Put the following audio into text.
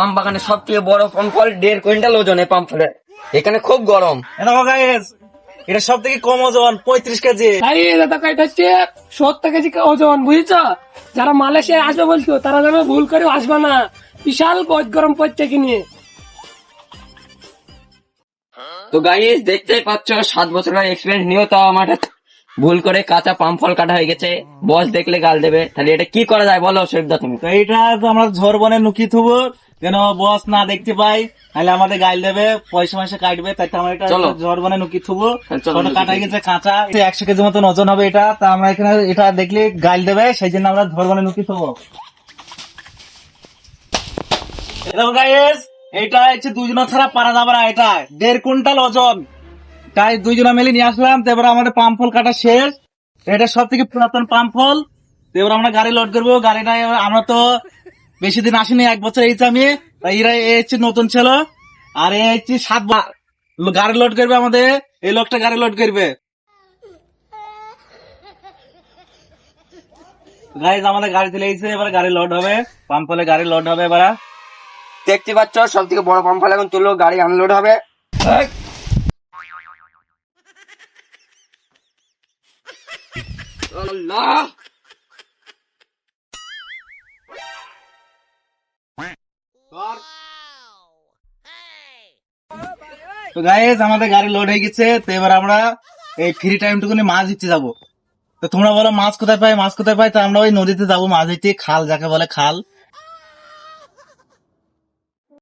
পাম বাগানে সব থেকে বড় পাম ফল 1.5 কুইন্টাল ওজনে পাম ফলে। এখানে খুব গরম। এটা সব থেকে কম ওজন 35 কেজি। দাদা এটা হচ্ছে 70 কেজি ওজন, বুঝেছ? যারা মালয়েশিয়ায় আসবে বলছো তারা যেন ভুল করে আসবে না, বিশাল গরম পড়ছে কি নিয়ে। তো গাইস দেখতেই পাচ্ছ 7 বছরের এক্সপিরিয়েন্স নিয়েও তাও আমার ভুল করে কাঁচা পাম ফল কাটা হয়ে গেছে। বস দেখলে গাল দেবে, তাহলে এটা কি করা যায় বলো শরীফদা তুমি? তো এইটা তো আমরা ঝড় বনে নুকি থুবো, যেন বস না দেখতে পাই, নাহলে আমাদের গাইল দেবে, পয়সা ময়সা কাটবে। তাই তো আমরা এটা চলো। ঝড় বনে নুকি থুবো। চলো, ছোট নুকি কাটা থুবো। গেছে কাঁচা, 100 কেজি মতন ওজন হবে এটা। তা আমরা এখানে এটা দেখলে গাইল দেবে, সেই জন্য আমরা ঝড় বনে নুকি থুবো। দেখো গাইস, এইটা হচ্ছে দুজনে ছাড়া পারা যাবে না। এটা 1.5 কুইন্টাল ওজন, তাই দুইজনে মিলে নিয়ে আসলাম। তো এবার আমাদের পাম ফল কাটা শেষ। এটা সব থেকে পুরাতন পাম ফল। তো এবার আমরা গাড়ি লোড করবো। গাড়িটা আমরা তো বেশি দিন আসিনি, 1 বছর এইছে আমি। তাই এরা এ হচ্ছে নতুন ছিল, আর এ হচ্ছে 7 বার গাড়ি লোড করবে আমাদের। এই লোকটা গাড়ি লোড করবে। গাইজ আমাদের গাড়ি চলে এসেছে, এবার গাড়ি লোড হবে। পাম ফলে গাড়ি লোড হবে এবার। দেখতে পাচ্ছ সব থেকে বড় পাম ফল এখন তুললো, গাড়ি আনলোড হবে। আল্লাহ! তো গাইজ আমাদের গাড়ি লোড হয়ে গেছে। তো এবার আমরা এই ফ্রি টাইম টুকুনি মাছ দিতে যাবো। তো তোমরা বলো মাছ কোথায় পাই, মাছ কোথায় পাই? তো আমরা ওই নদীতে যাবো মাছ দিতে, খাল যাকে বলে খাল।